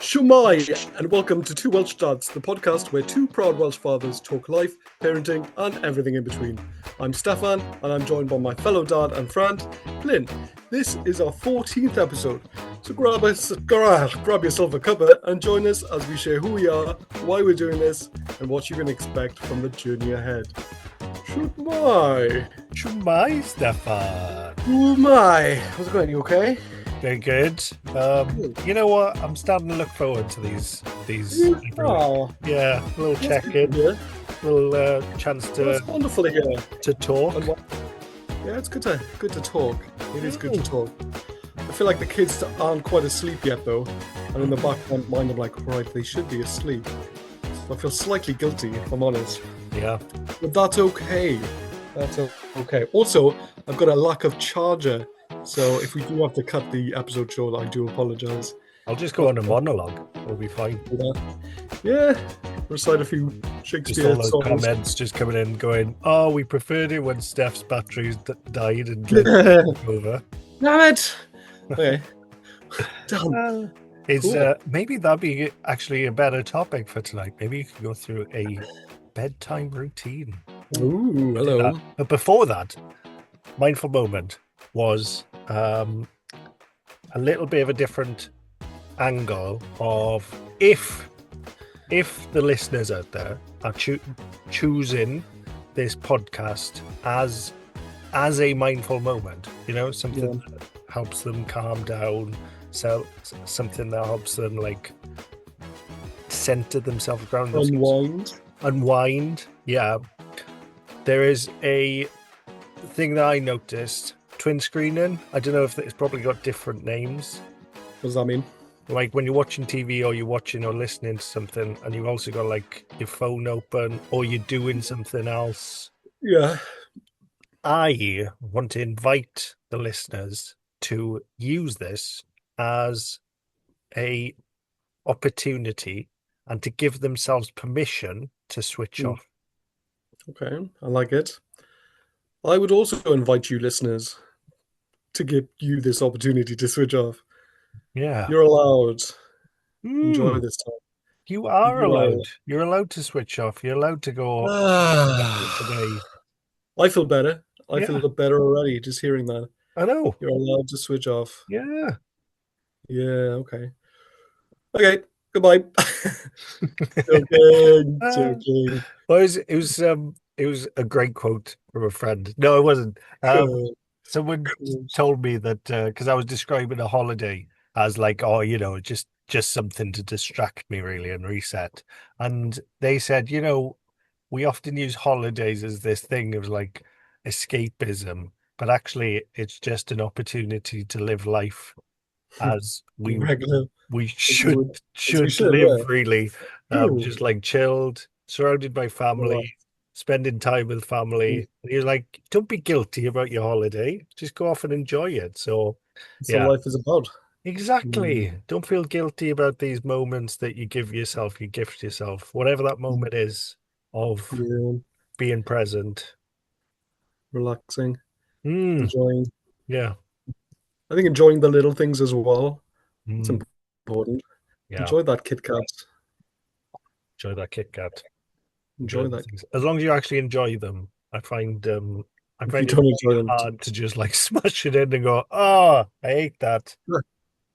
Shumai, and welcome to Two Welsh Dads, the podcast where two proud Welsh fathers talk life, parenting, and everything in between. I'm Stefan, and I'm joined by my fellow dad and friend, Lynn. This is our 14th episode, so grab yourself a cuppa and join us as we share who we are, why we're doing this, and what you can expect from the journey ahead. Shumai, Stefan. Shumai. How's it going? You okay? Very good. You know what? I'm starting to look forward to these. Oh, Yeah, a little check-in, little chance that's wonderful to hear. to talk. Yeah, it's good to talk. It is good to talk. I feel like the kids aren't quite asleep yet, though. And in the back of my mind, I'm like, right, they should be asleep. So I feel slightly guilty, if I'm honest. Yeah. But that's okay. That's okay. Also, I've got a lack of charger. So if we do have to cut the episode short, I do apologise. I'll just go on a monologue. We'll be fine. Yeah, recite a few Just Shakespeare all those songs. comments just coming in going, oh, we preferred it when Steph's batteries died and took over. Damn it! Okay. Damn. It's Cool. maybe that'd be actually a better topic for tonight. Maybe you could go through a bedtime routine. Ooh, hello. But before that, mindful moment was a little bit of a different angle of if the listeners out there are choosing this podcast as a mindful moment, something that helps them calm down, so something that helps them like center themselves, ground themselves, unwind. Yeah, there is a thing that I noticed. Twin screening. I don't know if it's probably got different names. What does that mean? Like when you're watching TV or you're watching or listening to something and you've also got like your phone open or you're doing something else. Yeah. I want to invite the listeners to use this as a opportunity and to give themselves permission to switch off. Okay, I like it. I would also invite you listeners to give you this opportunity to switch off. Yeah. You're allowed. Enjoy this time. You are allowed. You're allowed to switch off. You're allowed to go today. I feel better. I Yeah. feel better already just hearing that. I know. You're allowed to switch off. Yeah. Yeah, okay. Okay, goodbye. Joking. Well, it was a great quote from a friend. No, it wasn't. Someone told me that because I was describing a holiday as like, oh, just something to distract me really and reset. And they said, we often use holidays as this thing of like escapism, but actually it's just an opportunity to live life as we should live really. Just like chilled, surrounded by family, spending time with family. You're like, don't be guilty about your holiday. Just go off and enjoy it. So that's what life is about. Exactly. Don't feel guilty about these moments that you give yourself, you gift yourself, whatever that moment is of being present. Relaxing. Mm. Enjoying. Yeah. I think enjoying the little things as well. It's Mm. important. Yeah. Enjoy that Kit Kat. Enjoy that Kit Kat. Enjoy that. Things. As long as you actually enjoy them, I find If you it don't enjoy them, hard to just like smash it in and go, oh, I hate that.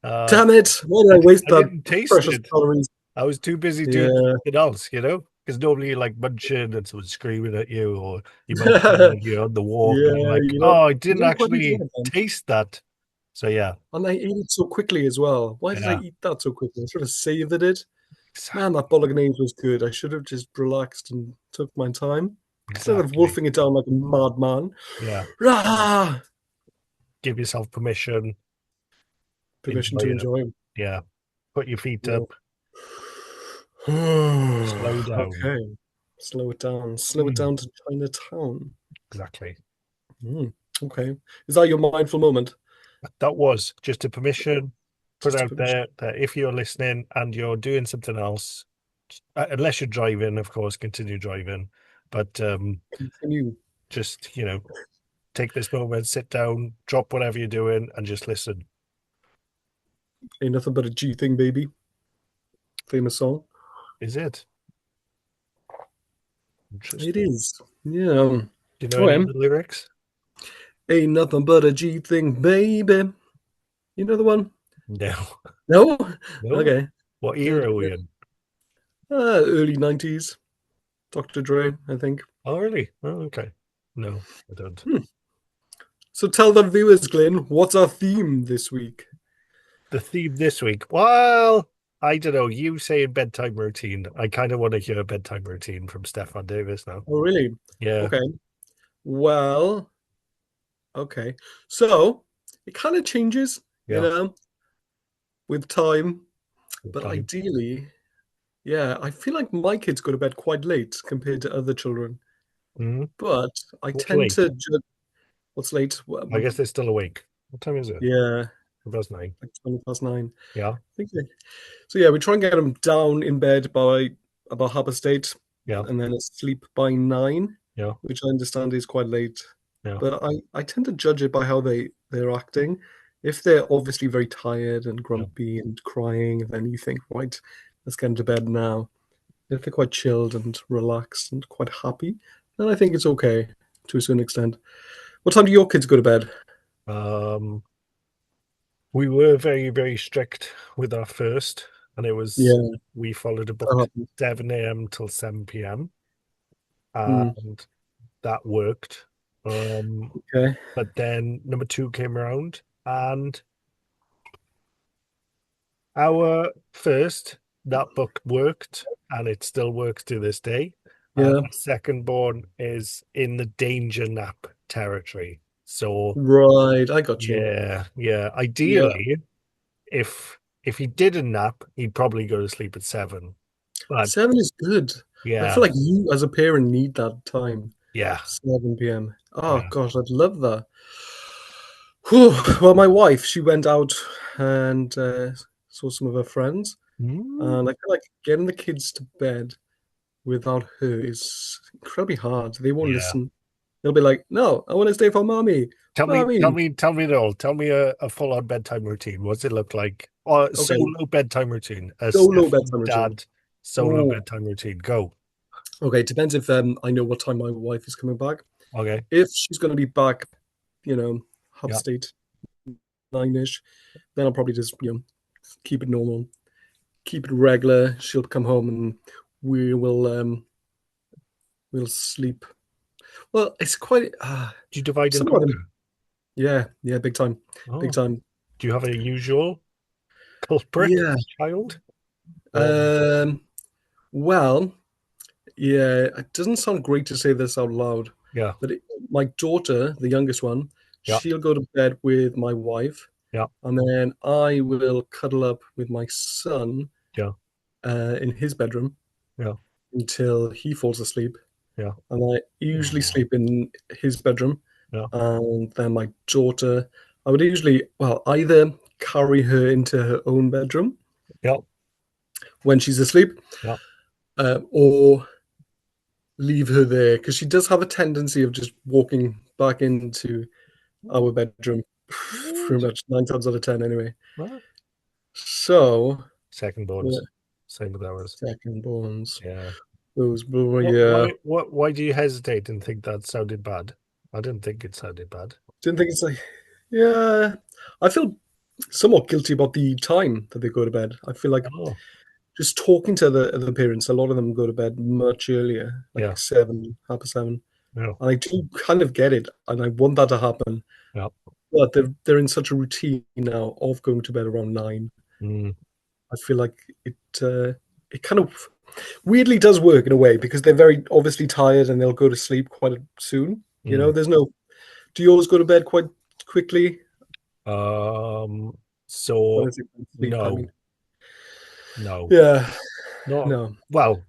damn it! Why did I waste that precious calories? I was too busy doing something else, because normally you're like munching and someone's screaming at you, or you munching and you're on the walk, and you're like, oh, I didn't actually taste that. So yeah. And I ate it so quickly as well. Why did I eat that so quickly? I should have savored it. Exactly. Man, that bolognese was good. I should have just relaxed and took my time. Instead of wolfing it down like a madman. Yeah. Rah! Give yourself permission. Permission to enjoy them. Yeah. Put your feet up. Slow down. Okay. Slow it down. Slow it down to Chinatown. Exactly. Okay. Is that your mindful moment? That was just a permission put out there that if you're listening and you're doing something else, unless you're driving, of course, continue driving. But continue. Just, take this moment, sit down, drop whatever you're doing, and just listen. Ain't nothing but a G thing, baby. famous song. Is it? It Interesting. is. Yeah. Do you know any of Okay. the lyrics? Ain't nothing but a G thing, baby. You know the one? No. No? No? Okay. What Don't era are we worry. in? Early 90s. Dr. Dre, I think. Oh, really? Oh, okay. No, I don't. Hmm. So tell the viewers, Glenn, what's our theme this week? The theme this week. Well, I don't know. You say bedtime routine. I kind of want to hear a bedtime routine from Stefan Davis now. Oh, really? Yeah. Okay. Well, okay. So it kind of changes, Yeah. with time. But Bedtime. ideally, yeah, I feel like my kids go to bed quite late compared to other children. Mm. But I What's tend late? to judge what's late. I guess they're still awake. What time is it? Yeah, About 9. like 20 past 9. Yeah. I think so. Yeah, we try and get them down in bed by about 8:30, Yeah. and then asleep by 9, Yeah. which I understand is quite late. Yeah. But I tend to judge it by how they're acting. If they're obviously very tired and Yeah. grumpy and crying, then you think, right, let's get into bed now. If they're quite chilled and relaxed and quite happy, then I think it's okay to a certain extent. What time do your kids go to bed? Um, we were very, very strict with our first, and Yeah, we followed a that book happens. 7 a.m. till 7 p.m. Hmm, and that worked. Um, okay. but then number two came around, and our first, that book worked, and it still works to this day. And Yeah, our second born is in the danger nap territory. So right. I got you. yeah, yeah. Yeah. Ideally, if he didn't nap, he'd probably go to sleep at 7. But 7 is good. I feel yeah, like you, as a parent, need that time. yeah, 7 p.m. Oh, yeah. gosh, I'd love that. Whew. Well, my wife, she went out and saw some of her friends. Mm, And I feel like getting the kids to bed without her is incredibly hard. They won't yeah. listen. They'll be like, no, I want to stay for mommy. Tell me, tell Mommy. me, tell me it all. Tell me a full-on bedtime routine. What's it look like? Or Okay. solo bedtime routine. A Solo Stefan bedtime routine. dad solo Oh, bedtime routine. Go. okay. Depends if I know what time my wife is coming back. Okay. If she's going to be back, you know, half Yeah. state, 9-ish, then I'll probably just, keep it normal, keep it regular. She'll come home and we will we'll sleep. Well, it's quite Do you divide and some of them. conquer? Yeah, yeah, big time, big Oh. time. Do you have a usual culprit Yeah. child? Or Um. Well, yeah. It doesn't sound great to say this out loud, yeah, but my daughter, the youngest one, yeah, she'll go to bed with my wife, yeah, and then I will cuddle up with my son yeah, in his bedroom yeah, until he falls asleep. yeah. And I usually Oh, sleep in his bedroom. yeah, And then my daughter, I would usually, well, either carry her into her own bedroom yeah, when she's asleep, yeah. or leave her there because she does have a tendency of just walking back into our bedroom pretty What? much 9 times out of 10 anyway. What? So, Second yeah, bonus. Same with ours. second borns. Yeah. Those, What? yeah. Why do you hesitate and think that sounded bad? I didn't think it sounded bad. Didn't think it's like, yeah. I feel somewhat guilty about the time that they go to bed. I feel like Oh, just talking to the parents, a lot of them go to bed much earlier, yeah, like 7, half past 7. yeah, And I do kind of get it, and I want that to happen. yeah. But they're in such a routine now of going to bed around 9. Mm, I feel like it kind of weirdly does work in a way because they're very obviously tired and they'll go to sleep quite soon. mm. There's no. Do you always go to bed quite quickly? Um, When I so say sleep, I mean, no, no, yeah, not no. well.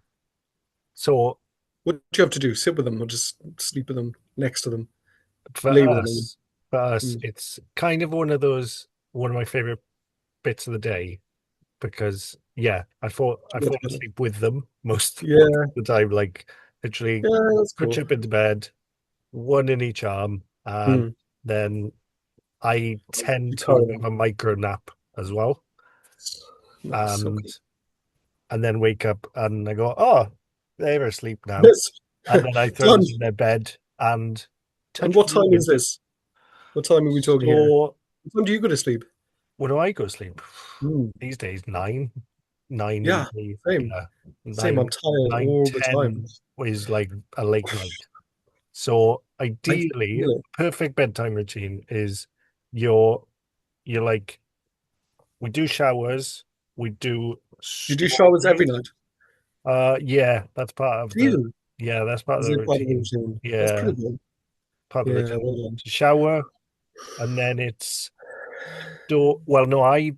So What do you have to do? Sit with them or just sleep with them next to them? for Lay with them, I mean. us, for us, Mm. it's kind of one of my favorite bits of the day because yeah, I Yeah, fall together. asleep with them most Yeah, of the time. Like literally, yeah, that's put cool. you up into bed, one in each arm, and Mm. then I tend You to carry have them. a micro nap as well. Nice. And Okay. and then wake up and I go, oh, they're asleep now. Yes. And then I throw them Done. in their bed and And touch what time is wood. this? What time are we talking here? So What time do you go to sleep? when do I go to sleep? Hmm. These days, nine Yeah, easy. same. Yeah, Same. I'm nine, tired nine, all the time. 10 is like a late night. So I ideally, feel it. perfect bedtime routine is you're you're like we do showers, we do You do showers every stories. night. Yeah, that's part of the Really? yeah, that's part of Is the it part of the routine. routine? That's Yeah, pretty good. part of the Yeah, routine. well done. To shower, and then it's do well, no, I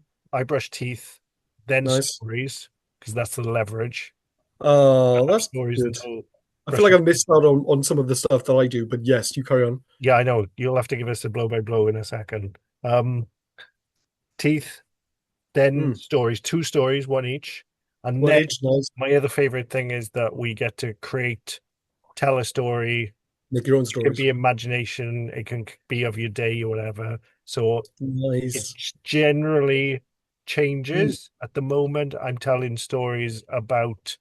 brush teeth, then Nice. stories, because that's the leverage. Oh, that's Stories good. until I feel like brushing. I've missed out on some of the stuff that I do, but yes, you carry on. Yeah, I know. You'll have to give us a blow by blow in a second. Teeth, then Hmm. stories, two stories, one each. And One then each, nice. my other favorite thing is that we get to tell a story. Make your own It can stories. be imagination, it can be of your day or whatever. So it Nice. generally Hmm. changes. At the moment, I'm telling stories about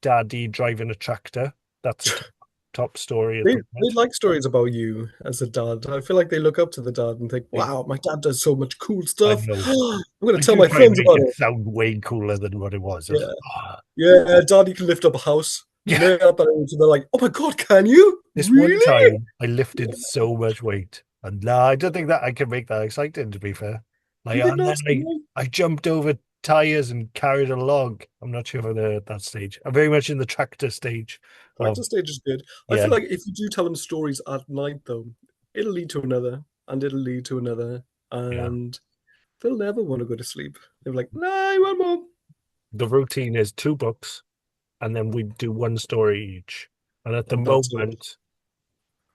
Daddy driving a tractor. That's a top story at the They moment. like stories about you as a dad. I feel like they look up to the dad and think, I, "Wow, my dad does so much cool I stuff. know. I'm going I to tell do my try and friends make about it it." sound way cooler than what it was. I was Yeah, like, "Ah." yeah. Daddy can lift up a house, and Yeah. they're at that age, and they're like, "Oh my God, can you This one really?" time I lifted so much weight. And nah, I don't think that I can make that exciting, to be fair. Like, You did and not then say no. I jumped over tires and carried a log. I'm not sure if they're at that stage. I'm very much in the tractor stage of, Practice stage is good. I yeah, feel like if you do tell them stories at night, though, it'll lead to another, and it'll lead to another, yeah. and they'll never want to go to sleep. They're like, "No, I want more." The routine is two books and then we do one story each. And at the And that's it. moment,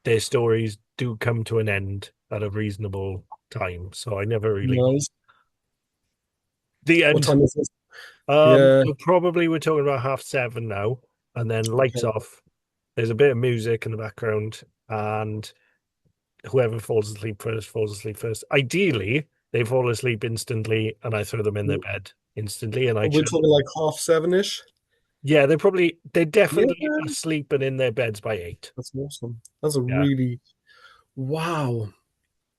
their stories do come to an end at a reasonable time. So I never really Nice. the What end. time is this? Yeah. So probably we're talking about 7:30 now, and then lights Okay. off. There's a bit of music in the background, and whoever falls asleep first falls asleep first. Ideally, they fall asleep instantly, and I throw them in their bed instantly, and I We're chill. talking like 7:30-ish. Yeah, they're Yeah, definitely asleep and in their beds by 8. that's awesome. That's a Yeah. really wow.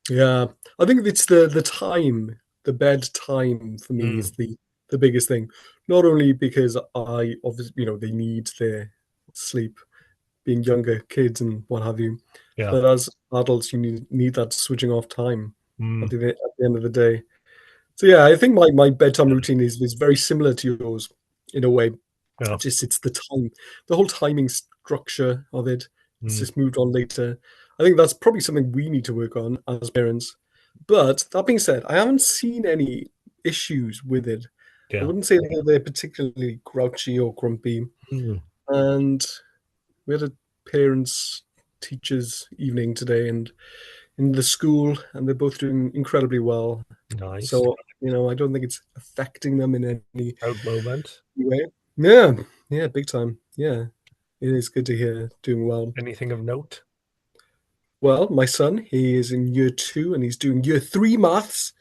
Yeah, I think it's the time, the bed time for me is Mm, the biggest thing. Not only because I obviously, they need their sleep, being younger kids and what have you, yeah. but as adults, you need that switching off time Mm, at the end of the day. So yeah, I think my bedtime routine is very similar to yours in a way. yeah. Just it's the time, the whole timing structure of it. It's Mm, just moved on later. I think that's probably something we need to work on as parents. But that being said, I haven't seen any issues with it. I yeah. wouldn't say that they're particularly grouchy or grumpy. Mm, And we had a parents teachers evening today and in the school, and they're both doing incredibly well. nice. So, I don't think it's affecting them in any Proud moment. way. Yeah, yeah, big time. Yeah, it is good to hear doing well. Anything of note? Well, my son, he is in year two and he's doing year three maths.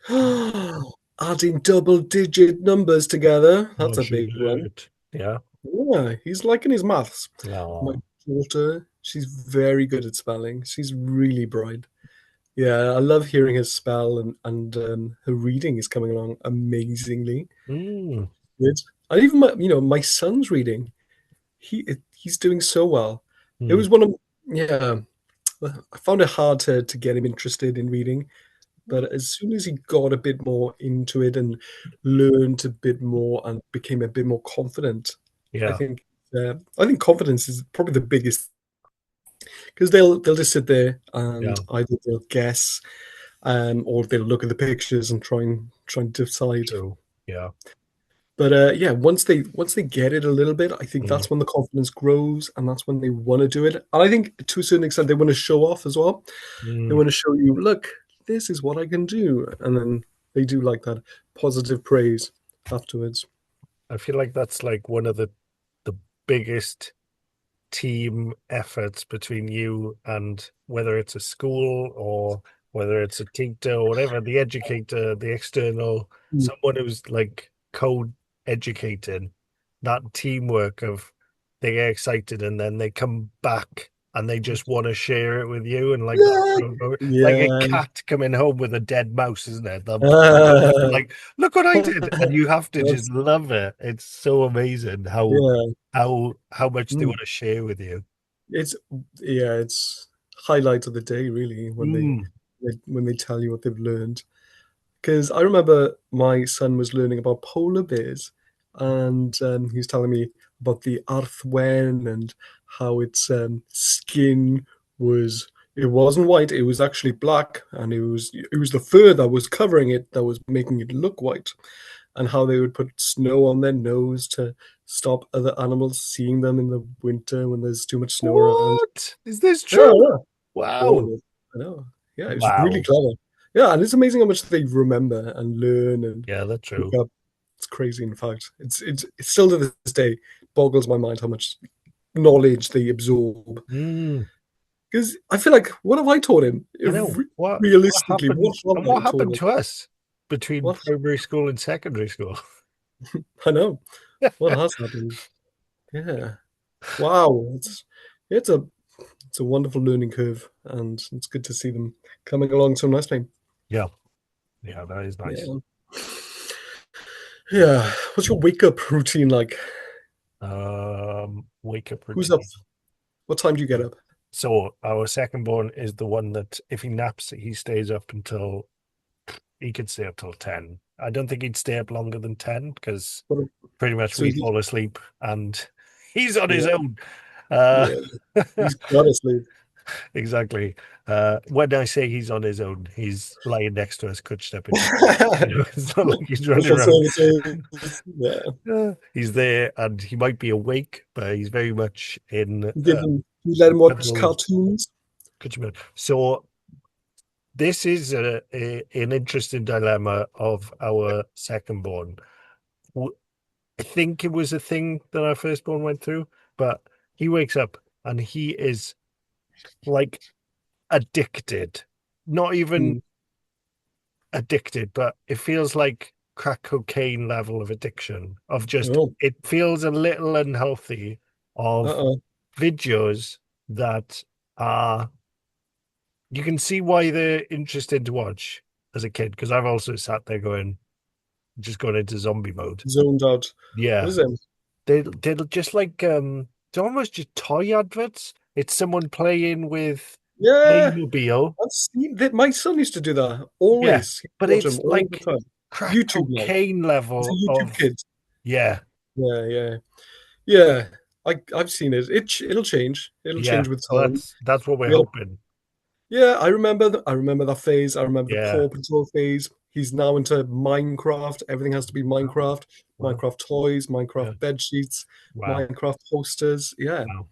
Adding double digit numbers together. That's Oh, a she big one. heard. Yeah. Yeah, he's liking his maths. My Oh. daughter, she's very good at spelling. She's really bright. Yeah, I love hearing her spell and her reading is coming along amazingly Mm, good. And even my son's reading, he's doing so well. It mm, was one of yeah. I found it hard to get him interested in reading, but as soon as he got a bit more into it and learned a bit more and became a bit more confident, I yeah. think I think confidence is probably the biggest because they'll just sit there and Yeah. either they'll guess, or they'll look at the pictures and try and decide. True. Yeah. But yeah, once they get it a little bit, I think Mm, that's when the confidence grows, and that's when they want to do it. And I think to a certain extent, they want to show off as well. They mm. want to show you, look, this is what I can do, and then they do like that positive praise afterwards. I feel like that's like one of the biggest team efforts between you and whether it's a school or whether it's a teacher or whatever, the educator, the external, Mm. someone who's like code educating. that teamwork of they get excited and then they come back and they just want to share it with you and like Yeah, like a yeah, cat coming home with a dead mouse, isn't it? uh, Like, look what I did, and you have to just yes, love it. It's so amazing how yeah. how much they Mm. want to share with you. It's yeah, it's highlight of the day really when Mm. when they tell you what they've learned. Because I remember my son was learning about polar bears, and he was telling me about the arthwen and how its skin was. It wasn't white; it was actually black, and it was the fur that was covering it that was making it look white. And how they would put snow on their nose to stop other animals seeing them in the winter when there's too much snow around. What? Is this Yeah, true? yeah. Wow. Oh, I know. Yeah, it's really Wow. clever. Yeah, and it's amazing how much they remember and learn and Yeah, that's pick true. up. It's crazy, in fact. It's still to this day boggles my mind how much knowledge they absorb. Mm. Because I feel like, what have I taught him? I know. What Realistically, what happened have and I what taught happened him? to us between What? primary school and secondary school? I know. What has happened? Yeah. Wow. It's a wonderful learning curve, and it's good to see them coming along so nicely. Yeah. Yeah, that is nice. Yeah. Yeah. What's your wake up routine like? Wake up Who's up? routine. What time do you get up? So our second born is the one that if he naps, he stays up until he could stay up till 10. I don't think he'd stay up longer than 10 because What, pretty much so we fall asleep and he's on his yeah, own. Uh, yeah. He's gotta sleep. exactly. When I say he's on his own, he's lying next to us, couched up in bed. You know, it's not like he's running Social around. services. Yeah. He's there and he might be awake, but he's very much in You let him watch control of cartoons. Kutcherman. So this is an interesting dilemma of our second born. I think it was a thing that our firstborn went through, but he wakes up and he is like addicted. Not even Mm. addicted, but it feels like crack cocaine level of addiction, of just, Oh, it feels a little unhealthy of uh-oh. videos that are, you can see why they're interesting to watch as a kid, because I've also sat there going, just going into zombie mode. Zoned out. What Yeah. is it? They're just like they're almost just toy adverts. It's someone playing with Yeah. Playmobil. I've seen that. My son used to do that. Yeah. Always. He'd But watch them it's all the like time. crack YouTube now. cocaine It's a level YouTube of, Kids. yeah, Yeah, yeah. Yeah. I've seen it. It'll change. It'll yeah. change with Well time. that's what we're We'll hoping. Yeah, I remember that phase. I remember the Yeah. Paw Patrol phase. He's now into Minecraft. Everything has to be Wow. Minecraft. Wow. Minecraft toys, Minecraft Yeah. bed sheets, Wow. Minecraft posters. Yeah. Wow.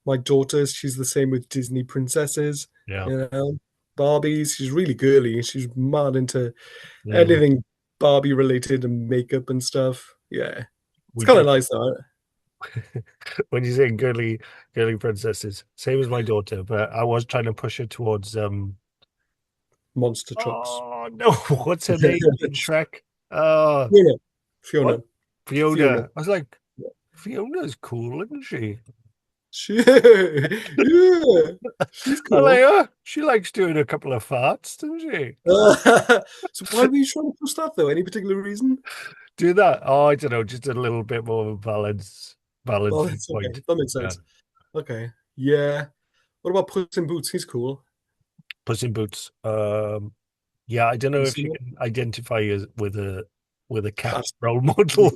My daughter, she's the same with Disney princesses, Yeah. you know. Barbies, she's really girly. She's mad into Mm. anything Barbie related and makeup and stuff. Yeah. It's We kind of did nice though. when you say girly princesses, same as my daughter, but I was trying to push her towards Monster trucks. oh no, what's her name in Shrek? Uh Fiona. what? Fiona. Fiona. Fiona. I was like, Fiona's cool, isn't she? She, yeah, she's I'm like, cool. oh, she likes doing a couple of farts, doesn't she? So why were you trying to push that though? Any particular reason? Do that. Oh, I don't know, just a little bit more of a Well, balancing it's okay. point. That makes Yeah. sense. Okay. Yeah. What about Puss in Boots? He's cool. Puss in Boots. Yeah, I don't Have know you if you seen it? can identify as with a cat Cat. role model.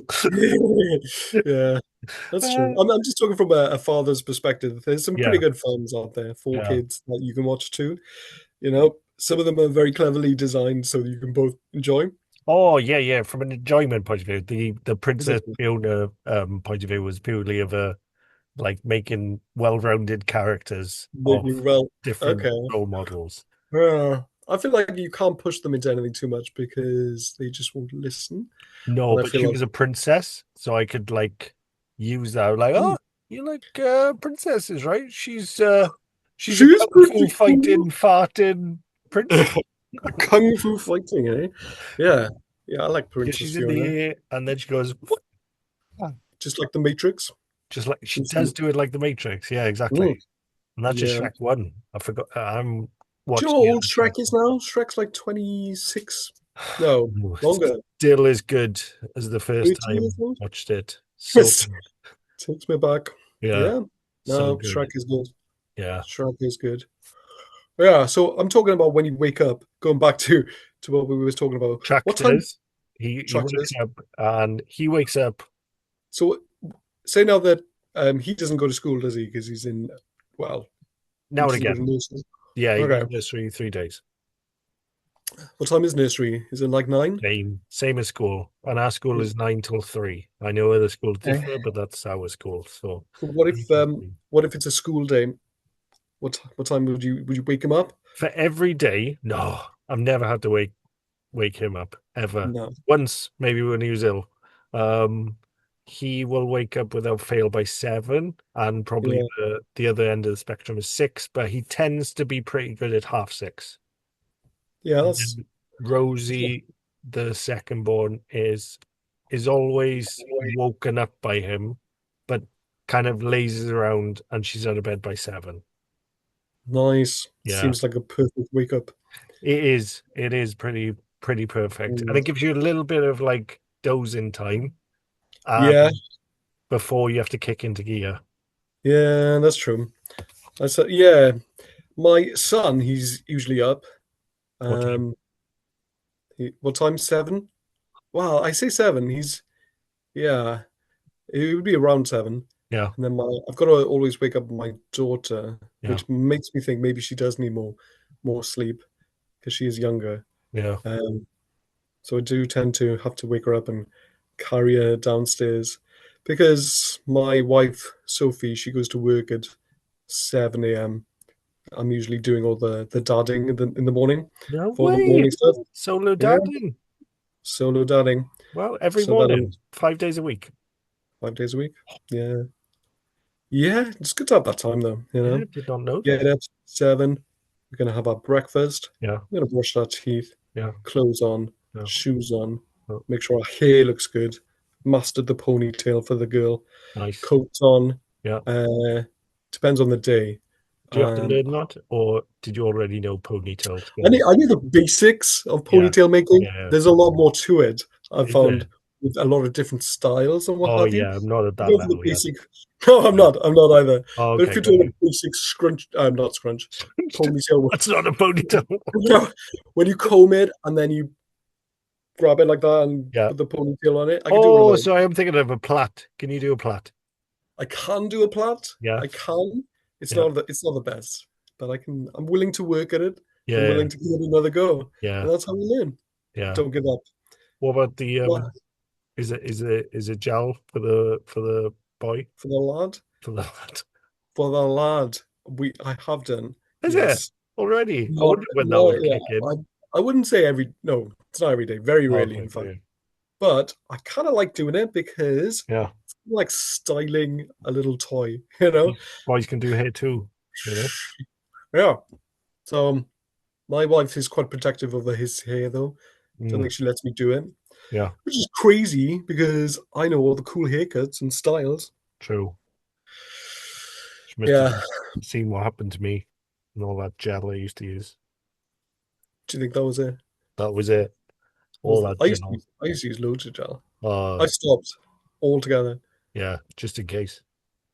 Yeah, that's true. Uh, I'm just talking from a father's perspective. There's some pretty yeah, good films out there for yeah. kids that you can watch too. Some of them are very cleverly designed so you can both enjoy. Oh yeah, yeah. From an enjoyment point of view, the Princess Exactly. Fiona point of view was purely of a like making well-rounded characters of Making well. different Okay. role models. I feel like you can't push them into anything too much because they just won't listen. No, And I but feel she like was a princess, so I could like use that. Like, "Hmm, oh, you like princesses, right? She's a she's kung fu pretty cool. fighting, farting princess. Kung fu fighting, eh? Yeah. Yeah, I like Yeah, Princess she's in the Fiona. air, and then she goes, "What?" just like the Matrix. Just like she does do it like the Matrix. Yeah, exactly. Mm, And that's just yeah. Shrek 1. I forgot. I'm Do you know watching how the old other Shrek. Shrek is now? Shrek's like 26. No, Ooh, longer. still as good as the first 30 years time old? watched it. So Yes. good. Takes me back. Yeah, Yeah. so No, good. Shrek is good. Yeah. Shrek is good. Yeah, so I'm talking about when you wake up, going back to what we were talking about. What time Tractors. He wakes tractors? up and he wakes up So say now that he doesn't go to school, does he? Because he's in, well, he now and doesn't go to again. nursery. Yeah, he goes Okay. to nursery 3 days. What time is nursery? Is it like 9? Same as school. And our school is 9 till 3. I know other schools differ, but that's our school. So So 9 till 3. what if it's a school day? What time would you wake him up? For every day, no, I've never had to wake him up ever. No. Once, maybe when he was ill. Um, he will wake up without fail by 7, and probably Yeah. the other end of the spectrum is 6, but he tends to be pretty good at half 6. Yeah, And that's then Rosie, the second born, is always woken up by him, but kind of lazes around, and she's out of bed by 7. nice. Yeah, Seems like a perfect wake up. it is. It is pretty perfect, and Mm. it gives you a little bit of like dozing time, Yeah, before you have to kick into gear. yeah, that's true. I said, yeah, my son, he's usually up. What time? Um, what time? 7? Well, I say 7. Yeah, it would be around 7. Yeah, And then I've got to always wake up my daughter, yeah, which makes me think maybe she does need more sleep because she is younger. yeah. Um, so I do tend to have to wake her up and carry her downstairs because my wife, Sophie, she goes to work at 7 a.m. I'm usually doing all the dadding in the morning No for the way. morning stuff. Solo Yeah, dadding. solo dadding. Well, every So that I'm morning, 5 days a week. 5 days a week. Yeah. Yeah, it's good to have that time though, Yeah, did not know that. Get up 7. We're gonna have our breakfast. Yeah, We're gonna brush our teeth, yeah, clothes on, yeah. shoes on, Oh, make sure our hair looks good. Mastered the ponytail for the girl. nice. Coat on. Yeah. Uh, depends on the day. Do you have to And learn that, or did you already know ponytail I knew, skills? I knew the basics of Yeah, ponytail making. yeah. There's a lot more to it. I've Is found there? with a lot of different styles and what Oh have you. yeah, I'm not at You that go for the level yet. basic. No, I'm Yeah. not. I'm not either. Oh, But if okay, you're got doing you. a basic scrunch, not scrunch, ponytail. That's not a ponytail. No, when you comb it and then you grab it like that and Yeah. put the ponytail on it, I can do one of Oh, those. so I am thinking of a plait. Can you do a plait? I can do a plait. Yeah, I can. yeah, It's not the best, but I can. I'm willing to work at it. I'm yeah, willing to give it another go, yeah, and that's how we learn. yeah. Don't give up. What about the What is it gel for the boy, for the lad? for the lad? For the lad, I have done. Is it Yes. already? I Not, wonder when that not would yeah. kick in. I wouldn't say every. No, it's not every day. Very Oh, rarely, okay, in fact. okay. But I kind of like doing it because Yeah, it's like styling a little toy. You know. boys can do hair too. You know. Yeah. So my wife is quite protective over his hair, though. Don't Mm, think she lets me do it, yeah, which is crazy because I know all the cool haircuts and styles. true. She must have Yeah. just seen what happened to me and all that gel I used to use. Do you think that was it? That was it. All that gel. I used to use loads of gel. Uh, I stopped altogether, yeah, just in case.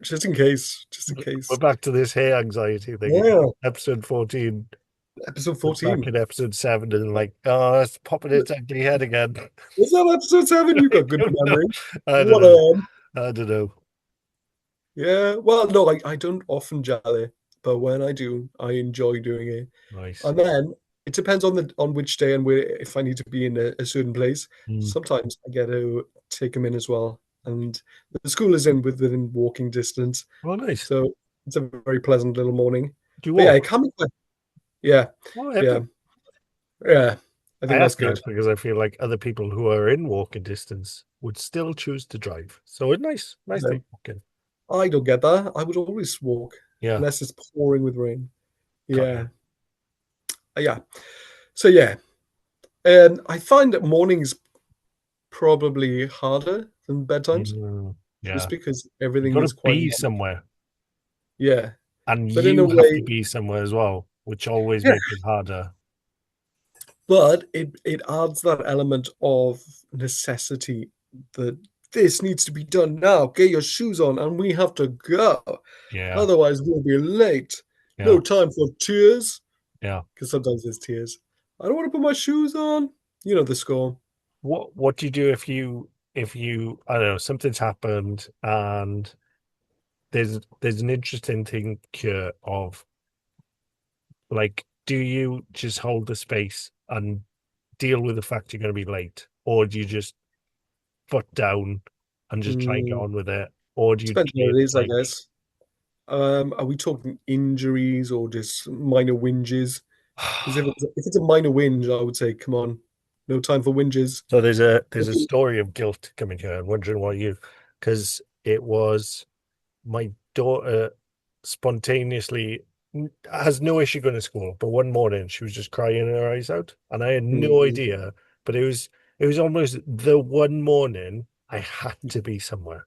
just in case. Just in We're case. back to this hair anxiety thing again. Yeah. Episode 14. Episode We're back 14. in episode 7 and like, oh, it's popping its ugly head again. Was that episode 7? You I got good don't know. memory. I don't What know. a I don't know. yeah. Well, no, I don't often gel it, but when I do, I enjoy doing it. Nice. And then it depends on which day and where if I need to be in a certain place. Mm. Sometimes I get to take them in as well. And the school is within walking distance, Oh, nice. so it's a very pleasant little morning. Do you But yeah, it walk? can be yeah, Oh, yeah, epic. yeah. I I think that's ask good. that because I feel like other people who are in walking distance would still choose to drive. So it's nice. Nice Yeah. to walk in. I don't get that. I would always walk Yeah. unless it's pouring with rain. Got you. Yeah, yeah. So yeah, and I find that mornings probably harder than bedtimes. Mm. Yeah. just because You everything got to is quite be light. somewhere, Yeah, and but in a you have to way, be somewhere as well, which always yeah. makes it harder. But it adds that element of necessity that this needs to be done now. Get your shoes on, and we have to go. Yeah. Otherwise, we'll be late. Yeah. No time for tears, Yeah. because sometimes there's tears. I don't want to put my shoes on. You know the score. What do you do if you I don't know, something's happened and there's an interesting thing here of like, do you just hold the space and deal with the fact you're going to be late, or do you just foot down and just try and get Mm, on with it, or do you depends what take it is, I like, guess. Are we talking injuries or just minor whinges? Because if it's a minor whinge, I would say, come on, no time for whinges. so there's a story of guilt coming here. I'm wondering what you, because it was my daughter spontaneously has no issue going to school, but one morning she was just crying her eyes out, and I had no Mm, idea. But it was almost the one morning I had to be somewhere.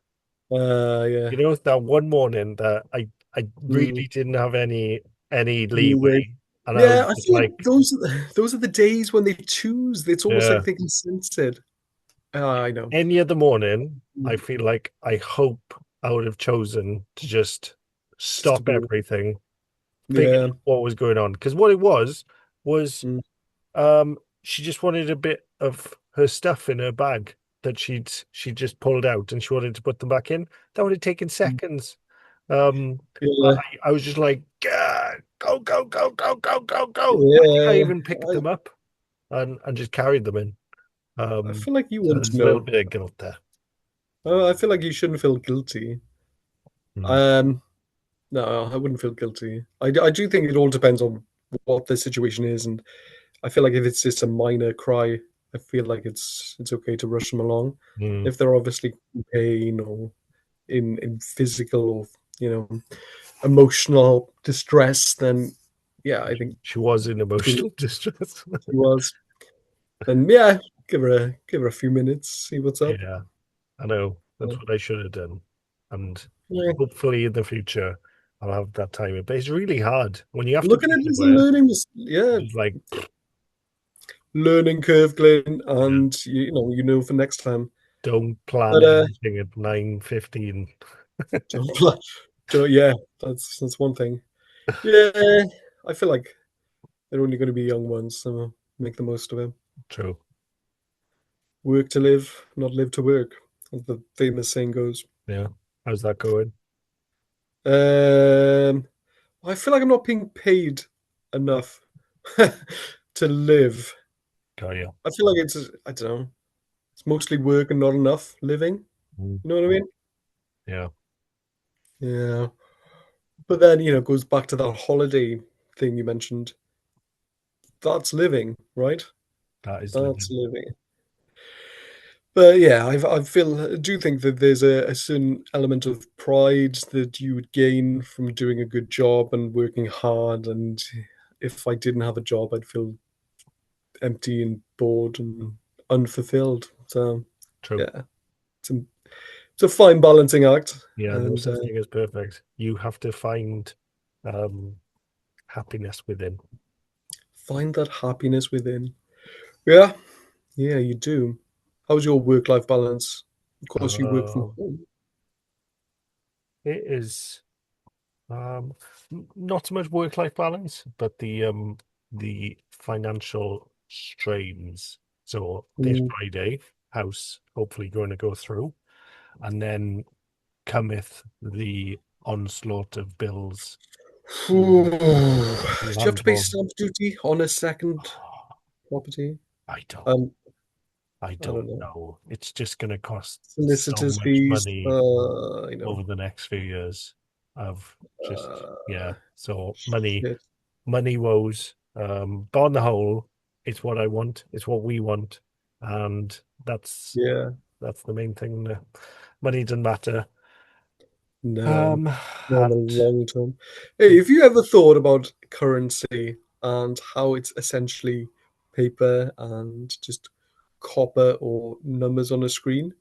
yeah. You know, that one morning that I Mm, really didn't have any leeway. leeway, and I was Yeah, I just feel like like, those are the days when they choose. It's almost yeah. like they can sense it. I know. Any other morning, I Mm, feel like I hope I would have chosen to just just to stop be. everything, figure Yeah. out what was going on. Because what it was Mm, she just wanted a bit of her stuff in her bag that she just pulled out, and she wanted to put them back in. That would have taken mm. seconds. But Yeah. I was just like, "Gah, go, go, go, go, go, go, go." I think I Yeah. even picked them up and just carried them in. I feel like you So wouldn't there's a little know. bit of guilt there. I feel like you shouldn't feel guilty. Mm, Um, no, I wouldn't feel guilty. I do think it all depends on what the situation is, and I feel like if it's just a minor cry, I feel like it's okay to rush them along. mm. If they're obviously in pain or in physical or emotional distress, then yeah, I think She was in emotional distress. he was. Then yeah, give her a few minutes, see what's up. Yeah, I know. That's Yeah. what I should have done. And Yeah. hopefully in the future I'll have that time. But it's really hard when you have to Look at be it as a somewhere. yeah, Just like, learning curve, Glenn, yeah, and you know for next time. don't plan But anything at 9:15. don't, yeah, that's one thing. Yeah, I feel like they're only going to be young ones, so make the most of it. True. Work to live, not live to work, as the famous saying goes. Yeah. How's that going? Um, I feel like I'm not being paid enough to live. Got you. I feel like I don't know, it's mostly work and not enough living. Mm, You know what I mean? yeah, Yeah. But then, it goes back to that holiday thing you mentioned. That's living, right? that is That's living. living. But yeah, I do think that there's a certain element of pride that you would gain from doing a good job and working hard. And if I didn't have a job, I'd feel empty and bored and unfulfilled. So True. yeah, it's a fine balancing act, Yeah, no and such thing as perfect. You have to find um happiness within. find that happiness within. Yeah, yeah, you do. How's your work-life balance? Of course, you work from Um, home. it is not so much work-life balance, but the financial strains. So this Mm. Friday, house hopefully going to go through, and then cometh the onslaught of bills. Ooh. Do you have to pay Landlord, stamp duty on a second property? I don't, Um, I I don't don't know. know. It's just going to cost so Solicitors' much fees. money I know. over the next few years. Of just, Uh, yeah. So shit. money woes. But on the whole, it's what I want. It's what we want, and Yeah. that's the main thing. Money doesn't matter. No. Um, No, in the and long term. Hey, if you ever thought about currency and how it's essentially paper and just copper or numbers on a screen,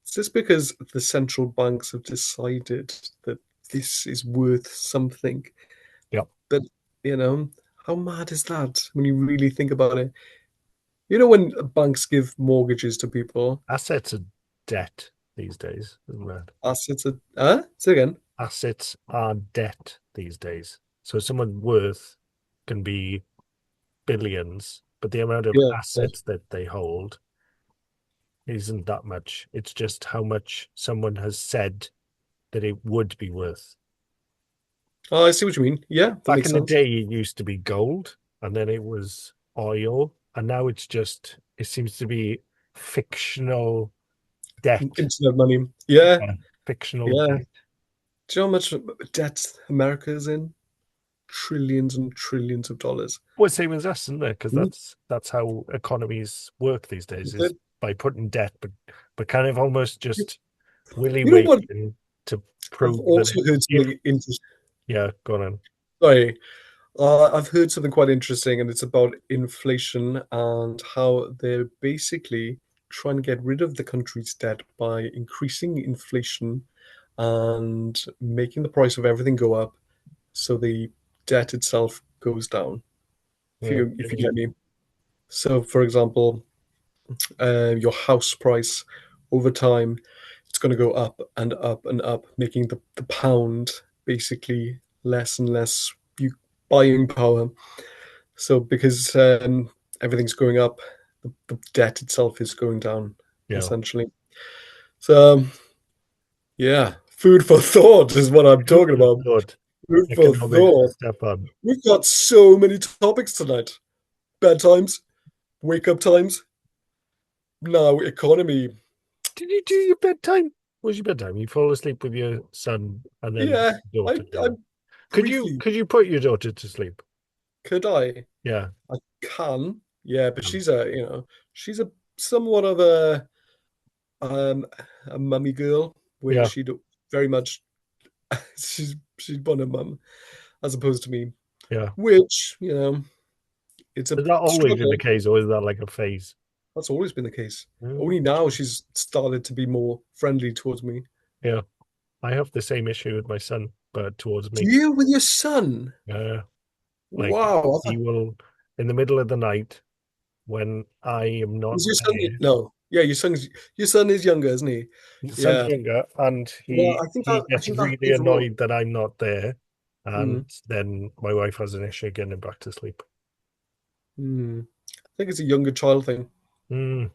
Is this because the central banks have decided that this is worth something? Yeah. But, you know, how mad is that when you really think about it? You know, when banks give mortgages to people, Assets are debt these days, isn't it? assets are, huh? Say again. Assets are debt these days. So someone's worth can be billions, but the amount of Yeah. assets that they hold isn't that much. It's just how much someone has said that it would be worth. Oh, I see what you mean. Yeah, that Back makes in the sense. day, it used to be gold, and then it was oil, and now it's just, it seems to be fictional debt. Internet money. Yeah, Yeah. Fictional yeah. debt. Do you know how much debt America is in? Trillions and trillions of dollars. Well, same as us, isn't it? Because Mm, that's how economies work these days, is is it? by putting debt, but kind of almost You just willy you know what? waiting to I've prove that also heard if something interesting. yeah, go on. Sorry, I've heard something quite interesting, and it's about inflation and how they're basically trying to get rid of the country's debt by increasing inflation and making the price of everything go up, so the debt itself goes down. Yeah, If you get me. So, for example, your house price over time, it's going to go up and up and up, making the pound basically less and less you buying power. So because everything's going up, the debt itself is going down yeah. essentially. So yeah, food for thought is what I'm Who talking would have about. thought Food for economics thought. would step on? We've got so many topics tonight. Bedtimes, wake up times, now economy. Did you do your bedtime? What was your bedtime? You fall asleep with your son and then Yeah, daughter I dinner. briefly Could you put your daughter to sleep? could I? Yeah. I can, yeah, but Um, she's a somewhat of um a mummy girl where yeah, she'd very much she's born a mum as opposed to me, yeah. which it's a Is that always been the struggle. case, or is that like a phase? That's always been the case. Mm, Only now she's started to be more friendly towards me. yeah. I have the same issue with my son, but towards Do me. you with your son? Like Wow, he will in the middle of the night when I am not is your son? there. No, yeah, your son is younger, isn't he? The son's Yeah. younger, and Well, he I gets think that really plays a role. annoyed that I'm not there, and Mm, then my wife has an issue getting him back to sleep. I think it's a younger child thing. Mm.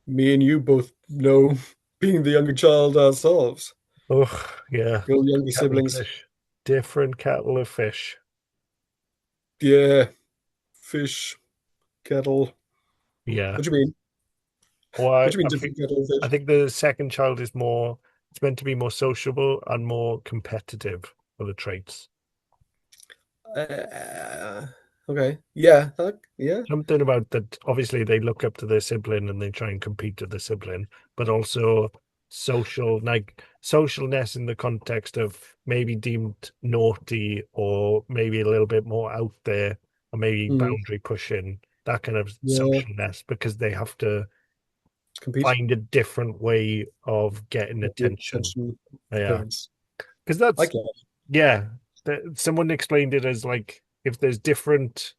Me and you both know, being the younger child ourselves, Oh, yeah. your younger Kettle of siblings. fish. Different kettle of fish. Yeah, fish, kettle. Yeah. What do you mean? Well, What do you mean different kettle of I fish? think the second child is more, it's meant to be more sociable and more competitive for the traits. Uh, okay. Yeah. Yeah. Something about that, obviously, they look up to their sibling and they try and compete with their sibling, but also like socialness in the context of maybe deemed naughty or maybe a little bit more out there or maybe Mm, boundary pushing, that kind of yeah. socialness because they have to Compete. find a different way of getting Get the attention. attention of Yeah. parents. Because I that's, get it. yeah, someone explained it as like if there's different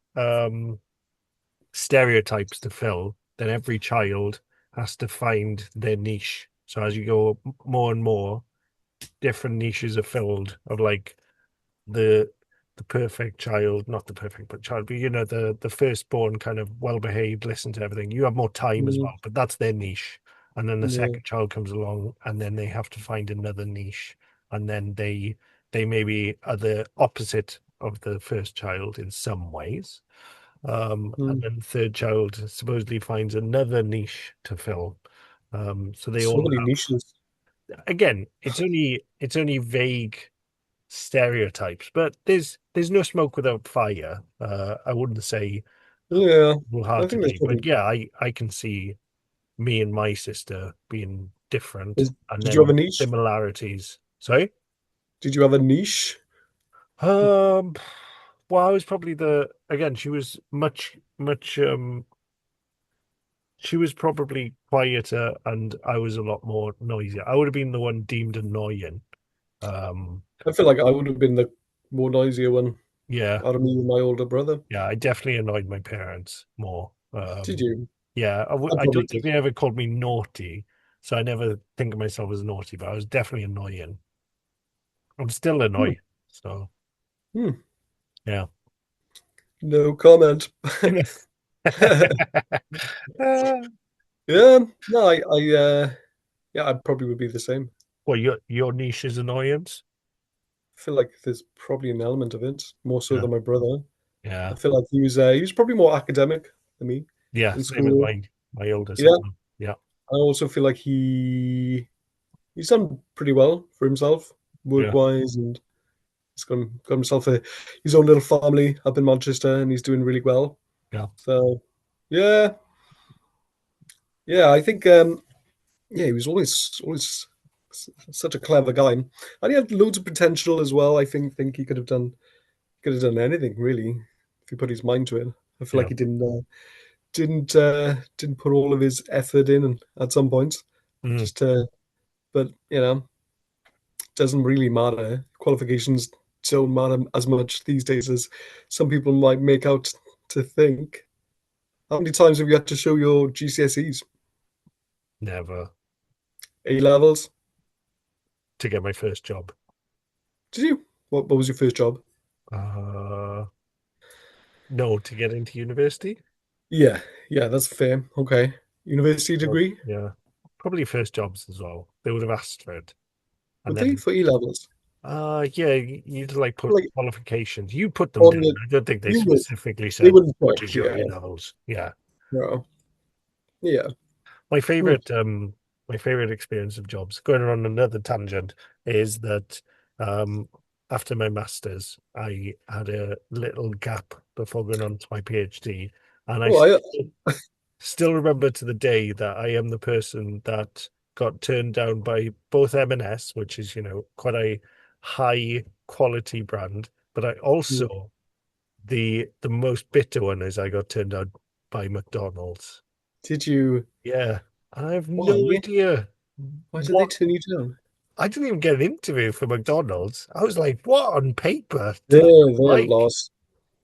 stereotypes to fill, then every child has to find their niche. So as you go more and more, different niches are filled of like the the perfect child, not the perfect but child, but the firstborn kind of well behaved, listen to everything. You have more time as Mm, well, but that's their niche. And then the yeah. second child comes along, and then they have to find another niche, and then they maybe are the opposite of the first child in some ways. And Mm. then the third child supposedly finds another niche to fill. So they So all many have, niches. again, it's only vague stereotypes, but there's no smoke without fire. I wouldn't say Yeah. I think there's wholeheartedly, probably. but yeah, I can see me and my sister being different, and Did you have a then niche? similarities. Sorry. Did you have a niche? Um, well, I was probably the again. She was much she was probably quieter and I was a lot more noisier. I would have been the one deemed annoying. Um, I feel like I would have been the more noisier one yeah, out of me and my older brother. yeah, I definitely annoyed my parents more. Did you? Yeah, I I probably don't think did. they ever called me naughty, so I never think of myself as naughty, but I was definitely annoying. I'm still Hmm. annoyed, so Hmm. yeah. No comment. Uh, Yeah, no, yeah, I probably would be the same. well, your niche is annoyance. I feel like there's probably an element of it, more so Yeah, than my brother. I yeah, feel like he was probably more academic than me yeah. in Same as school. my oldest Yeah, as well. Yeah, I also feel like he's done pretty well for himself, yeah, work-wise, and got himself his own little family up in Manchester, and he's doing really well. yeah. So, yeah, yeah, I think yeah, he was always such a clever guy, and he had loads of potential as well. I think he could have done anything really if he put his mind to it. I feel like Yeah. he didn't put all of his effort in, and at some points, Mm, just but doesn't really matter. Qualifications don't matter as much these days as some people might make out to think. How many times have you had to show your GCSEs, never A levels? to get my first job. Did you? What was your first job? Uh, no, to get into university. Yeah, yeah, that's fair. Okay, university Well, degree? yeah, probably first jobs as well. They would have asked for it, and Would they then for E levels? yeah, you'd like put Like qualifications. You put them on down. the I don't think they you would specifically they said wouldn't what check. is your Yeah, A levels. Yeah, no, yeah. my Hmm. favorite my favorite experience of jobs. Going on another tangent is that after my masters, I had a little gap before going on to my PhD, and Oh, I still remember to the day that I am the person that got turned down by both M&S, which is, quite a high quality brand, but I hmm. also the most bitter one is I got turned down by McDonald's. Did you? Yeah. And I have no Why? idea Why did they what turn you down? I didn't even get an interview for McDonald's. I was like, what on paper do they They're like? lost.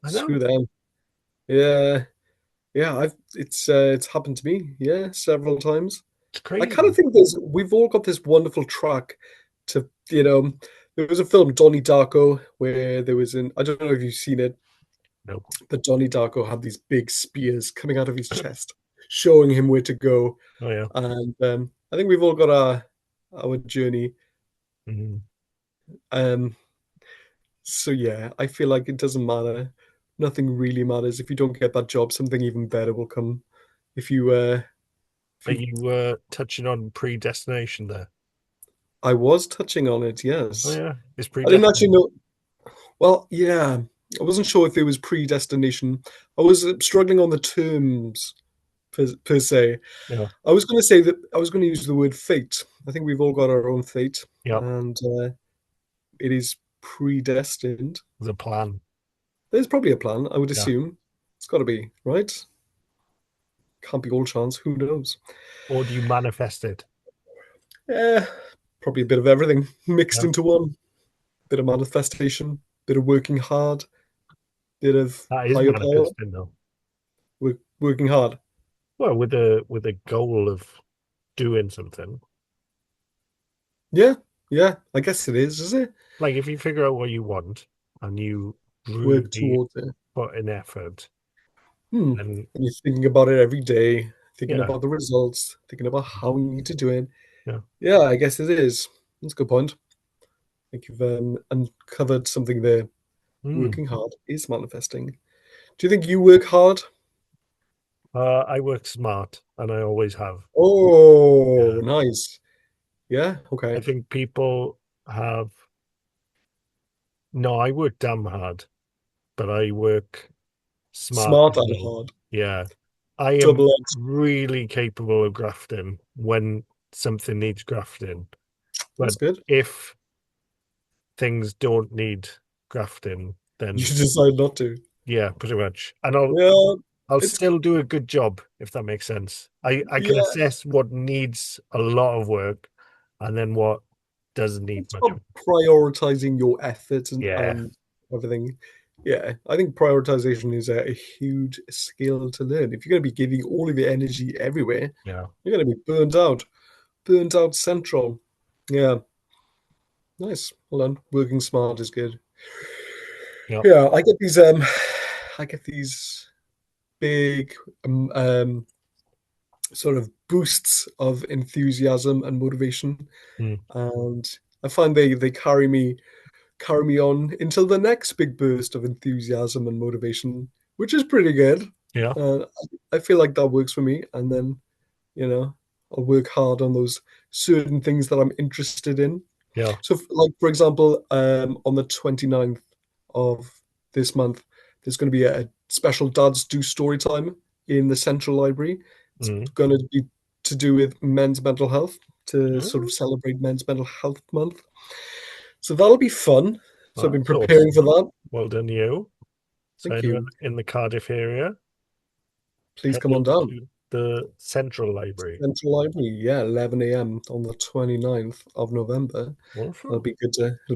I Screw know. them. Yeah, yeah. I've it's happened to me. Yeah, several times. It's I kind of crazy. think we've all got this wonderful track to There was a film Donnie Darko where there was I don't know if you've seen it, No. but Donnie Darko had these big spears coming out of his chest, showing him where to go. Oh yeah. And I think we've all got our journey. Mhm. Um, so yeah, I feel like it doesn't matter. Nothing really matters. If you don't get that job, something even better will come. If you if Are you you touching on predestination there? I was touching on it, Oh yes. yeah, it's I didn't actually predestined. know. Well, yeah, I wasn't sure if it was predestination. I was struggling on the terms per se. Yeah, I was going to say that I was going to use the word fate. I think we've all got our own fate, yeah. and it is predestined. The plan. There's probably a plan, I would Yeah. assume. It's got to be, right? Can't be all chance. Who knows? Or do you manifest it? Yeah, probably a bit of everything mixed Yeah. into one. Bit of manifestation, bit of working hard, bit of That is higher power. manifesting though. Working hard. Well, with a goal of doing something. Yeah, yeah. I guess it is it? Like if you figure out what you want and you Work really towards it. put in effort, Hmm. then And you're thinking about it every day, thinking yeah, about the results, thinking about how you need to do it. yeah. Yeah, I guess it is. That's a good point. I think you've uncovered something there. Hmm. Working hard is manifesting. Do you think you work hard? I work smart and I always have. Oh, Yeah. nice. Yeah, I okay. think people have no, I work damn hard, but I work smart Smart as and well. hard. Yeah. I am Double edged. really capable of grafting when something needs grafting. But That's good. if things don't need grafting, You then decide not to. yeah, pretty much. And Yeah. I'll It's still do a good job, if that makes sense. I can yeah, assess what needs a lot of work and then what doesn't need it's much about work. prioritizing your efforts Yeah, and everything. Yeah, I think prioritization is a huge skill to learn. If you're going to be giving all of your energy everywhere, yeah, you're going to be burnt out central. Yeah, nice. Well done. Working smart is good. yeah. Yeah, I get these big sort of boosts of enthusiasm and motivation, Mm, and I find they carry me on until the next big burst of enthusiasm and motivation, which is pretty good. yeah, Uh, I feel like that works for me, and then you know I'll work hard on those certain things that I'm interested in. yeah. So, like for example, on the 29th of this month, there's going to be a special Dads Do Story Time in the Central Library. It's Mm. going to be to do with men's mental health, to sort of Mm, celebrate Men's Mental Health Month. So that'll be fun. So I've been that's preparing for awesome. that. Well done, you. So Thank anyone you. in the Cardiff area, Please head come on over down. to the Central Library. Central Library, yeah, 11 a.m. on the 29th of November. Awesome. It'll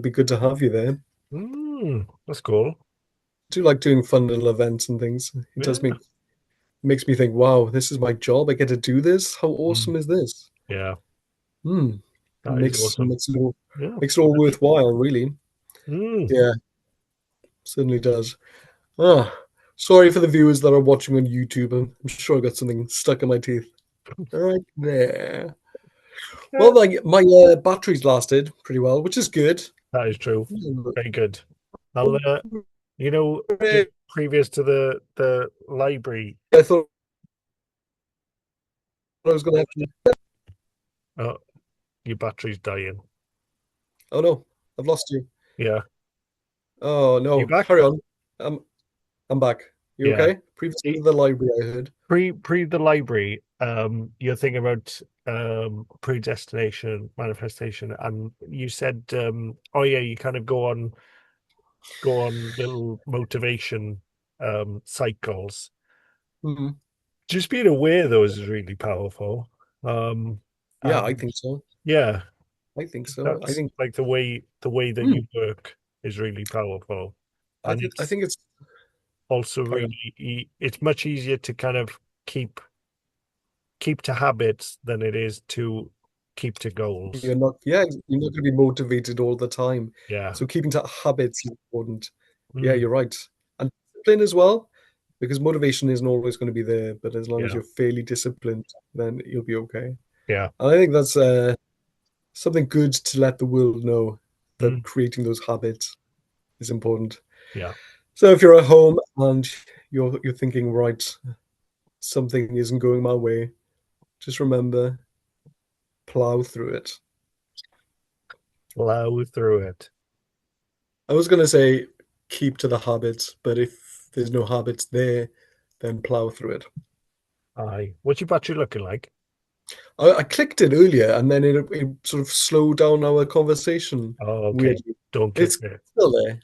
be good to have you there. That's cool. Do like doing fun little events and things. It does Yeah. makes me think, wow, this is my job. I get to do this. How Mm, awesome is this? yeah, Hmm. that is awesome. Yeah. Makes it all worthwhile, really. Mm, Yeah, certainly does. Ah, sorry for the viewers that are watching on YouTube. I'm sure I got something stuck in my teeth. Right there. yeah, Well, like my batteries lasted pretty well, which is good. that is true. Hmm. Very good. I'll, just Hooray. previous to the library, I thought I was going to have to. oh, your battery's dying. Oh no, I've lost you. Yeah. Oh You no, back? carry on. I'm I'm back. You Yeah. okay? Previously to the library, I heard. Pre the library, you're thinking about predestination, manifestation, and you said, oh yeah, you kind of go on little motivation cycles. Mhm. Just being aware of those is really powerful. Yeah, I And think so. yeah, I think so. I that's think. like the way that Hmm, you work is really powerful. And I it's think it's. also Carry on. really it's much easier to kind of keep to habits than it is to keep to goals. Yeah, you're not going to be motivated all the time. Yeah. So keeping to habits is important. Yeah, Mm, you're right. And discipline as well, because motivation isn't always going to be there. But as long as yeah. you're fairly disciplined, then you'll be okay. Yeah. And I think that's something good to let the world know that Mm, creating those habits is important. yeah. So if you're at home and you're thinking, right, something isn't going my way, just remember, plow through it. Plow through it. I was going to say keep to the habits, but if there's no habits there, then plow through it. Aye. What's your battery looking like? I clicked it earlier and then it sort of slowed down our conversation Oh, okay. weirdly. Don't click It's it. still there.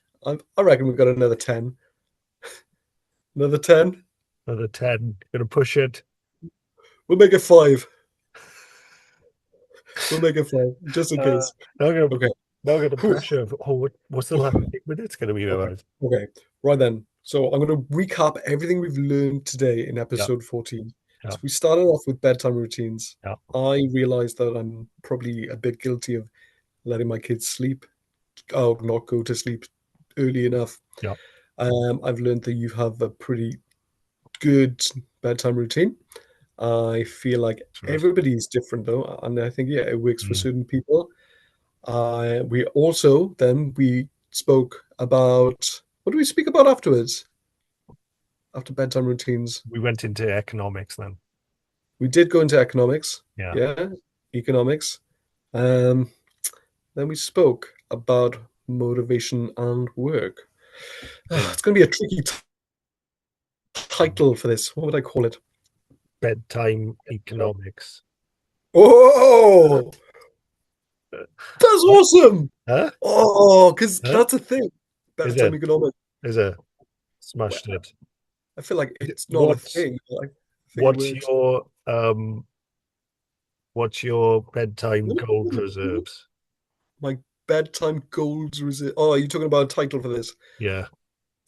I reckon we've got another 10. Another 10? Another 10. Gonna push it. We'll make it 5. We'll make it 5, just in Uh, case. now I got Okay. now I got the Whew. pressure of what's the last 8 minutes gonna be Okay. about? Okay. Right then. So I'm going to recap everything we've learned today in Yeah, episode 14. yeah, So we started off with bedtime routines. yeah. I realized that I'm probably a bit guilty of letting my kids sleep, or not go to sleep early enough. Yeah. I've learned that you have a pretty good bedtime routine. I feel like Cheers. everybody's different though, and I think yeah, it works for Mm. certain people. We also then we spoke about what do we speak about afterwards? After bedtime routines, We went into economics then. we did go into economics. Yeah. Yeah, economics. Um, then we spoke about motivation and work. In It's going to be a tricky title for this. What would I call it? bedtime economics. Oh, that's Huh? awesome! Huh? Oh, because Huh? that's a thing. Is Bedtime it? economics. Is it? Smashed it. I feel like it's not a What's thing. Like, I think it what's works. your what's your bedtime gold reserves? My bedtime goals was it? Oh, are you talking about a title for this? Yeah,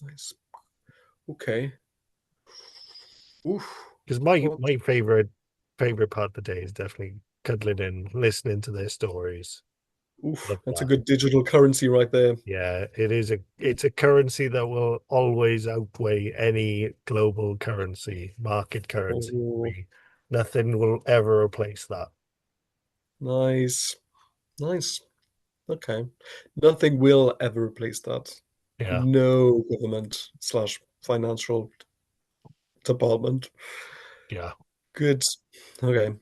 Nice. Okay. Oof. because my Well, my favorite part of the day is definitely cuddling in, listening to their stories. oof. Love That's a that. good digital currency right there. Yeah, it's a currency that will always outweigh any global currency, market currency. Oh, Nothing will ever replace that. nice. Nice. Okay. Nothing will ever replace that. Yeah, No government slash financial department. yeah, Good. Okay.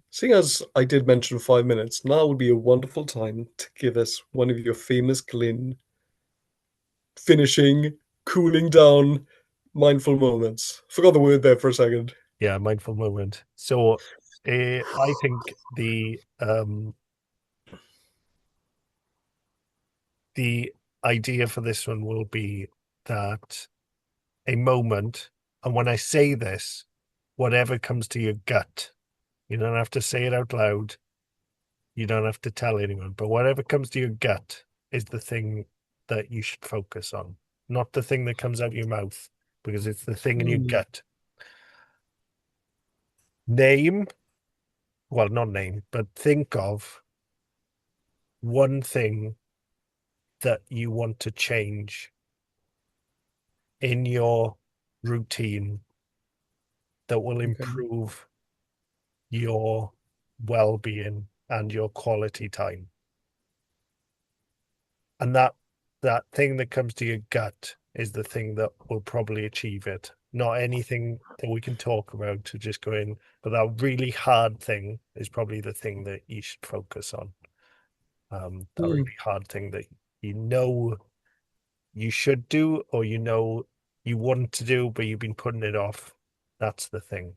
Seeing as I did mention 5 minutes, now would be a wonderful time to give us one of your famous Glyn finishing, cooling down, mindful moments. Forgot the word there for a second. yeah. Mindful moment. So, I think the idea for this one will be that a moment, and when I say this, whatever comes to your gut, you don't have to say it out loud. You don't have to tell anyone, but whatever comes to your gut is the thing that you should focus on, not the thing that comes out of your mouth, because it's the thing in your Hmm, gut. Name, well, not name, but think of one thing that you want to change in your routine that will okay. improve your well-being and your quality time. And that thing that comes to your gut is the thing that will probably achieve it. Not anything that we can talk about to just go in, but that really hard thing is probably the thing that you should focus on. That Hmm, really hard thing that you know you should do, or you know you want to do, but you've been putting it off. That's the thing.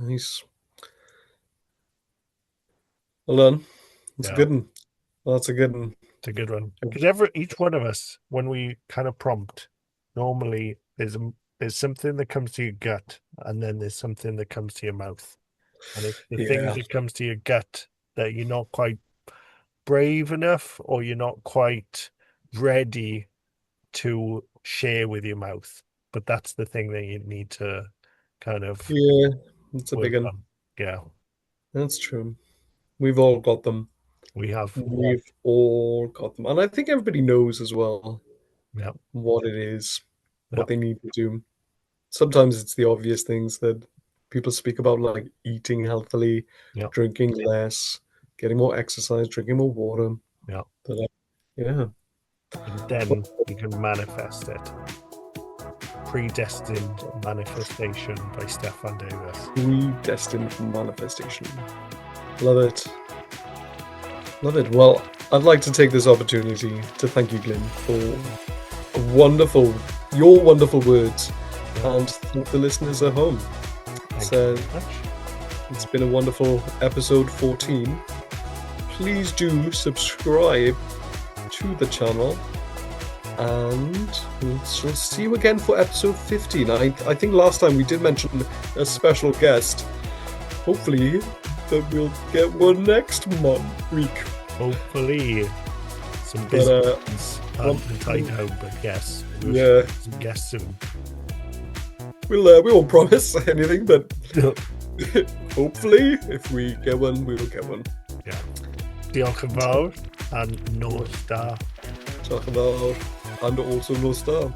nice. Well done. That's a Yeah. good one. That's a good one. It's a good one because each one of us, when we kind of prompt, normally there's something that comes to your gut, and then there's something that comes to your mouth, and it's the thing Yeah. that comes to your gut that you're not quite brave enough, or you're not quite ready to share with your mouth. But that's the thing that you need to kind of Yeah. It's a big work one. on. Yeah, That's true. We've all got them. we have. We've all got them. And I think everybody knows as well Yeah, what it is, yeah, what they need to do. Sometimes it's the obvious things that people speak about, like eating healthily, yeah, drinking less, getting more exercise, drinking more water. yeah. But yeah, And then you can manifest it. Predestined Manifestation by Stefan Davis. predestined for manifestation. Love it. Love it. Well, I'd like to take this opportunity to thank you, Glyn, for your wonderful words, Yeah, and thank the listeners at home. thank you So very much. it's been a wonderful episode 14. Please do subscribe to the channel, and we'll see you again for episode 15. I think last time we did mention a special guest. Hopefully that we'll get one next week. Hopefully, some But busy ones aren't been tied down, but yes, we'll yeah, have some guests soon. we won't promise anything, but hopefully, if we get one, we will get one. Yeah. Diolch yn fawr, and North Star. Talk about and also no star.